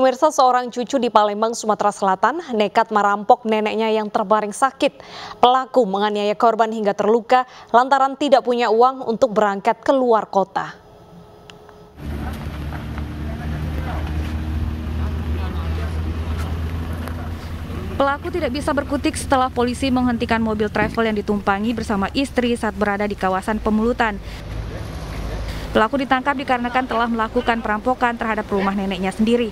Pemirsa, seorang cucu di Palembang, Sumatera Selatan nekat merampok neneknya yang terbaring sakit. Pelaku menganiaya korban hingga terluka lantaran tidak punya uang untuk berangkat keluar kota. Pelaku tidak bisa berkutik setelah polisi menghentikan mobil travel yang ditumpangi bersama istri saat berada di kawasan Pemulutan. Pelaku ditangkap dikarenakan telah melakukan perampokan terhadap rumah neneknya sendiri.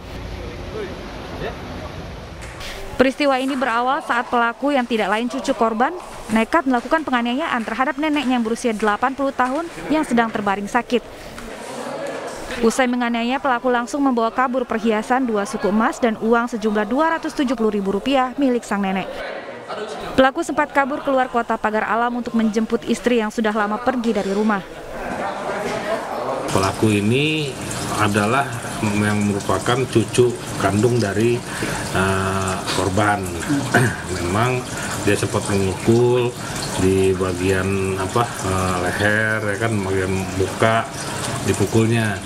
Peristiwa ini berawal saat pelaku yang tidak lain cucu korban nekat melakukan penganiayaan terhadap neneknya yang berusia 80 tahun yang sedang terbaring sakit. Usai menganiaya, pelaku langsung membawa kabur perhiasan 2 suku emas dan uang sejumlah Rp270.000 milik sang nenek. Pelaku sempat kabur keluar kota Pagar Alam untuk menjemput istri yang sudah lama pergi dari rumah. Pelaku ini adalah yang merupakan cucu kandung dari korban. Memang dia sempat memukul di bagian leher, ya kan, bagian muka dipukulnya,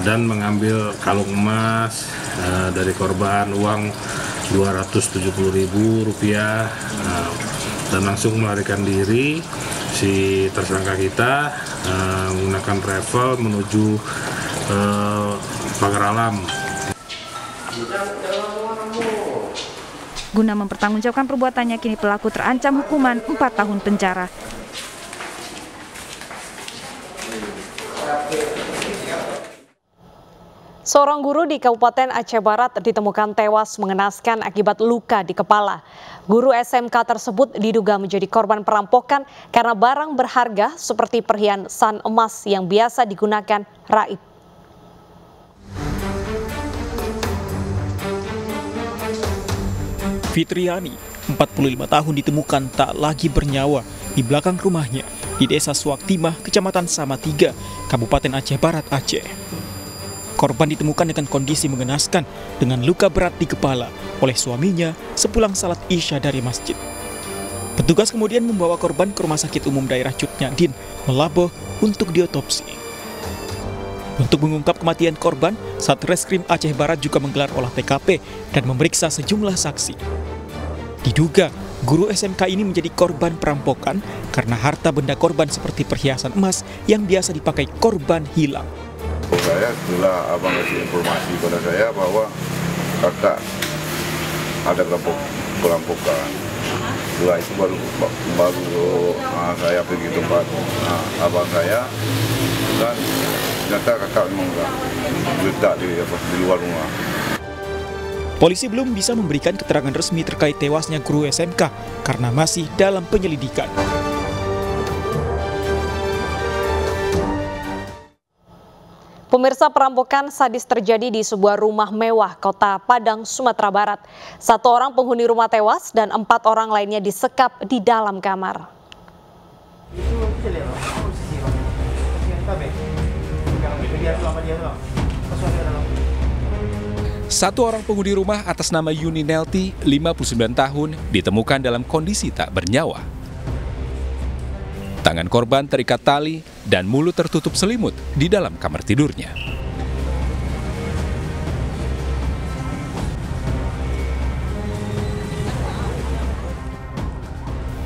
dan mengambil kalung emas dari korban, uang Rp270.000, dan langsung melarikan diri. Si tersangka kita menggunakan travel menuju Pagar Alam. Guna mempertanggungjawabkan perbuatannya, kini pelaku terancam hukuman 4 tahun penjara. Seorang guru di Kabupaten Aceh Barat ditemukan tewas mengenaskan akibat luka di kepala. Guru SMK tersebut diduga menjadi korban perampokan karena barang berharga seperti perhiasan emas yang biasa digunakan raib. Fitriani, 45 tahun, ditemukan tak lagi bernyawa di belakang rumahnya di Desa Suaktimah, Kecamatan Samatiga, Kabupaten Aceh Barat, Aceh. Korban ditemukan dengan kondisi mengenaskan dengan luka berat di kepala oleh suaminya sepulang salat Isya dari masjid. Petugas kemudian membawa korban ke Rumah Sakit Umum Daerah Cut Nyak Dien, Meulaboh untuk diotopsi. Untuk mengungkap kematian korban, Satreskrim Aceh Barat juga menggelar olah TKP dan memeriksa sejumlah saksi. Diduga, guru SMK ini menjadi korban perampokan karena harta benda korban seperti perhiasan emas yang biasa dipakai korban hilang. Saya setelah abang kasih informasi pada saya bahwa kakak ada perampokan. Setelah itu baru saya pergi tempat abang saya, dan ternyata kakak memang letak di luar rumah. Polisi belum bisa memberikan keterangan resmi terkait tewasnya guru SMK karena masih dalam penyelidikan. Pemirsa, perampokan sadis terjadi di sebuah rumah mewah Kota Padang, Sumatera Barat. 1 orang penghuni rumah tewas dan 4 orang lainnya disekap di dalam kamar. Satu orang penghuni rumah atas nama Yuni Nelti, 59 tahun, ditemukan dalam kondisi tak bernyawa. Tangan korban terikat tali dan mulut tertutup selimut di dalam kamar tidurnya.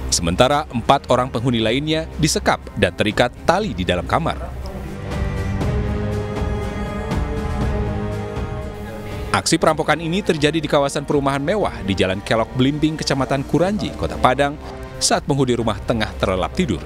Sementara 4 orang penghuni lainnya disekap dan terikat tali di dalam kamar. Aksi perampokan ini terjadi di kawasan perumahan mewah di Jalan Kelok Blimbing, Kecamatan Kuranji, Kota Padang, saat penghuni rumah tengah terlelap tidur.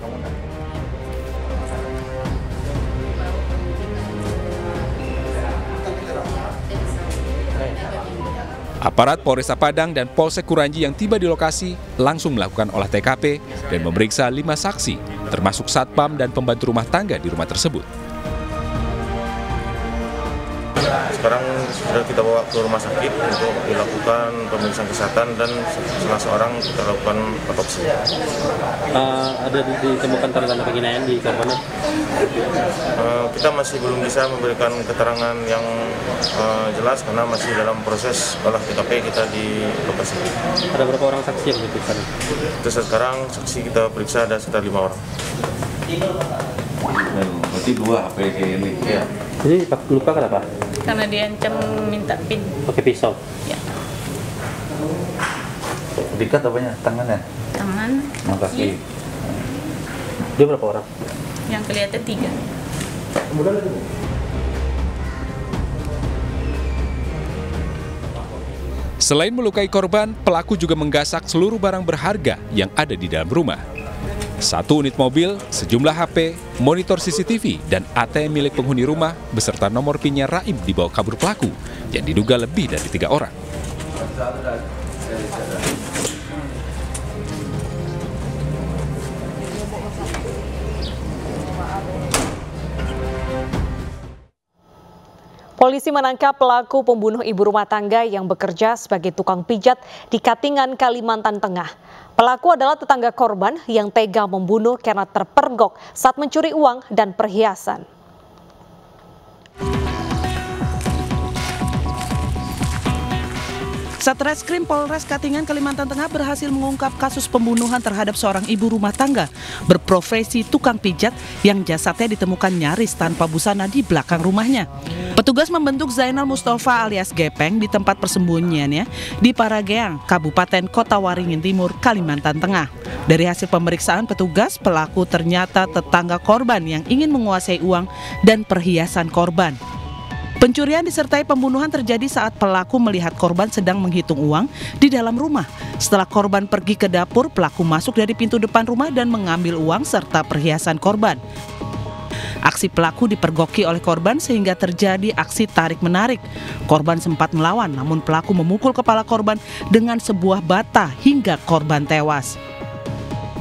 Aparat Polresta Padang dan Polsek Kuranji yang tiba di lokasi langsung melakukan olah TKP dan memeriksa 5 saksi, termasuk satpam dan pembantu rumah tangga di rumah tersebut. Sekarang sudah kita bawa ke rumah sakit untuk dilakukan pemeriksaan kesehatan dan salah seorang kita lakukan otopsi. Ada ditemukan tanda-tanda penganiayaan di korbannya? Kita masih belum bisa memberikan keterangan yang jelas karena masih dalam proses olah TKP kita di lokasi. Ada berapa orang saksi yang diperiksa? Terus sekarang saksi kita periksa ada sekitar 5 orang. Berarti 2 HP ini. Ya. Jadi luka kenapa? karena diancam minta PIN. Pakai pisau? Ya. Dikat apanya? Tangannya? Tangan. Kaki. Dia berapa orang? Yang kelihatan 3. Selain melukai korban, pelaku juga menggasak seluruh barang berharga yang ada di dalam rumah. 1 unit mobil, sejumlah HP, monitor CCTV, dan ATM milik penghuni rumah beserta nomor PIN-nya Raim dibawa kabur pelaku yang diduga lebih dari 3 orang. Polisi menangkap pelaku pembunuh ibu rumah tangga yang bekerja sebagai tukang pijat di Katingan, Kalimantan Tengah. Pelaku adalah tetangga korban yang tega membunuh karena terpergok saat mencuri uang dan perhiasan. Satreskrim Polres Katingan, Kalimantan Tengah berhasil mengungkap kasus pembunuhan terhadap seorang ibu rumah tangga berprofesi tukang pijat yang jasadnya ditemukan nyaris tanpa busana di belakang rumahnya. Petugas membentuk Zainal Mustafa alias Gepeng di tempat persembunyiannya di Parageang, Kabupaten Kota Waringin Timur, Kalimantan Tengah. Dari hasil pemeriksaan petugas, pelaku ternyata tetangga korban yang ingin menguasai uang dan perhiasan korban. Pencurian disertai pembunuhan terjadi saat pelaku melihat korban sedang menghitung uang di dalam rumah. Setelah korban pergi ke dapur, pelaku masuk dari pintu depan rumah dan mengambil uang serta perhiasan korban. Aksi pelaku dipergoki oleh korban sehingga terjadi aksi tarik-menarik. Korban sempat melawan, namun pelaku memukul kepala korban dengan sebuah bata hingga korban tewas.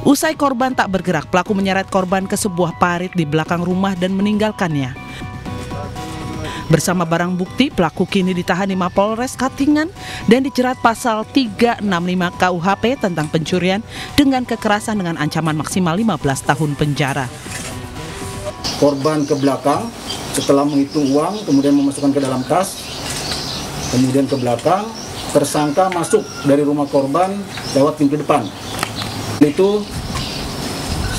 Usai korban tak bergerak, pelaku menyeret korban ke sebuah parit di belakang rumah dan meninggalkannya. Bersama barang bukti, pelaku kini ditahan di Mapolres Katingan dan dijerat pasal 365 KUHP tentang pencurian dengan kekerasan dengan ancaman maksimal 15 tahun penjara. Korban ke belakang, setelah menghitung uang, kemudian memasukkan ke dalam tas, kemudian ke belakang, tersangka masuk dari rumah korban lewat pintu depan. Itu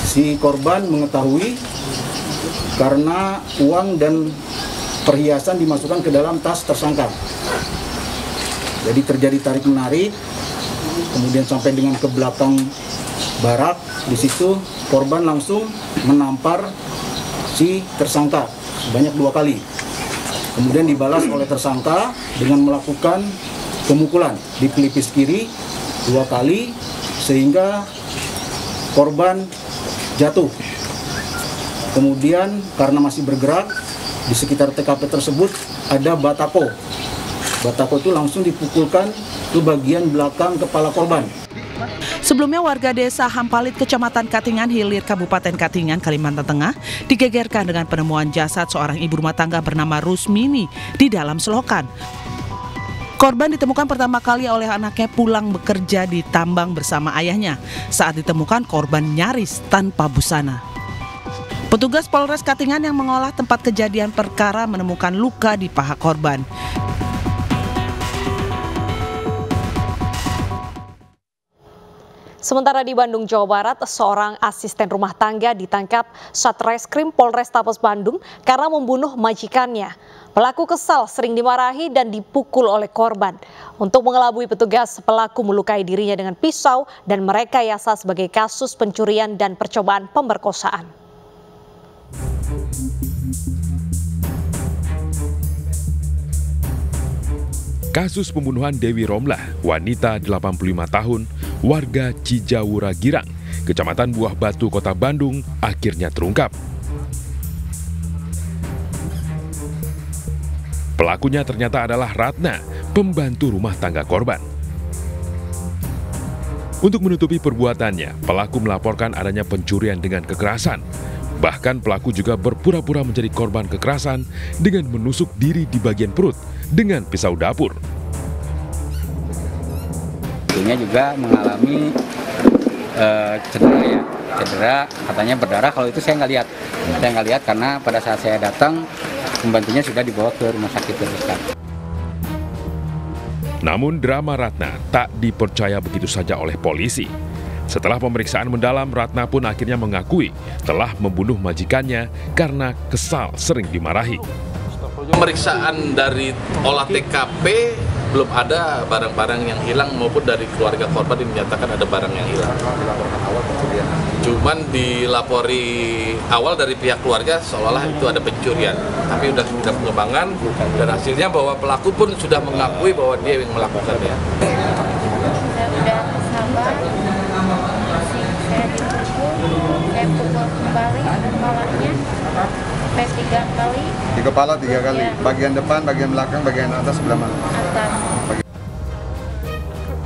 si korban mengetahui karena uang dan perhiasan dimasukkan ke dalam tas tersangka. Jadi terjadi tarik-menarik, kemudian sampai dengan ke belakang barak. Di situ korban langsung menampar si tersangka sebanyak 2 kali. Kemudian dibalas oleh tersangka dengan melakukan pemukulan di pelipis kiri 2 kali sehingga korban jatuh. Kemudian karena masih bergerak, di sekitar TKP tersebut ada batako. Batako itu langsung dipukulkan ke bagian belakang kepala korban. Sebelumnya warga desa Hampalit, Kecamatan Katingan Hilir, Kabupaten Katingan, Kalimantan Tengah digegerkan dengan penemuan jasad seorang ibu rumah tangga bernama Rusmini di dalam selokan. Korban ditemukan pertama kali oleh anaknya pulang bekerja di tambang bersama ayahnya. Saat ditemukan, korban nyaris tanpa busana. Petugas Polres Katingan yang mengolah tempat kejadian perkara menemukan luka di paha korban. Sementara di Bandung, Jawa Barat, seorang asisten rumah tangga ditangkap Satreskrim Polrestabes Bandung karena membunuh majikannya. Pelaku kesal sering dimarahi dan dipukul oleh korban. Untuk mengelabui petugas, pelaku melukai dirinya dengan pisau dan merekayasa sebagai kasus pencurian dan percobaan pemerkosaan. Kasus pembunuhan Dewi Romlah, wanita 85 tahun, warga Cijawura Girang, Kecamatan Buah Batu, Kota Bandung, akhirnya terungkap. Pelakunya ternyata adalah Ratna, pembantu rumah tangga korban. Untuk menutupi perbuatannya, pelaku melaporkan adanya pencurian dengan kekerasan. Bahkan pelaku juga berpura-pura menjadi korban kekerasan dengan menusuk diri di bagian perut dengan pisau dapur. Ibunya juga mengalami cedera, katanya berdarah. Kalau itu saya nggak lihat karena pada saat saya datang pembantunya sudah dibawa ke rumah sakit terdekat. Namun drama Ratna tak dipercaya begitu saja oleh polisi. Setelah pemeriksaan mendalam, Ratna pun akhirnya mengakui telah membunuh majikannya karena kesal sering dimarahi. Pemeriksaan dari olah TKP belum ada barang-barang yang hilang maupun dari keluarga korban dinyatakan ada barang yang hilang. Cuman dilapori awal dari pihak keluarga seolah-olah itu ada pencurian. Tapi sudah pengembangan dan hasilnya bahwa pelaku pun sudah mengakui bahwa dia yang melakukannya. Sudah sabar, saya dipukul, saya pukul kembali kepalanya sampai 3 kali. Di kepala 3 kali, ya. Bagian depan, bagian belakang, bagian atas, sebelah mana? Atas.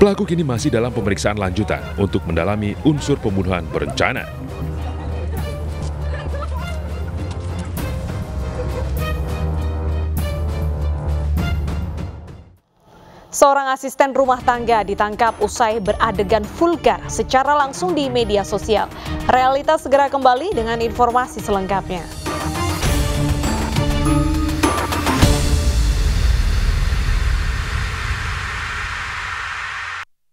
Pelaku kini masih dalam pemeriksaan lanjutan untuk mendalami unsur pembunuhan berencana. Seorang asisten rumah tangga ditangkap usai beradegan vulgar secara langsung di media sosial. Realitas segera kembali dengan informasi selengkapnya.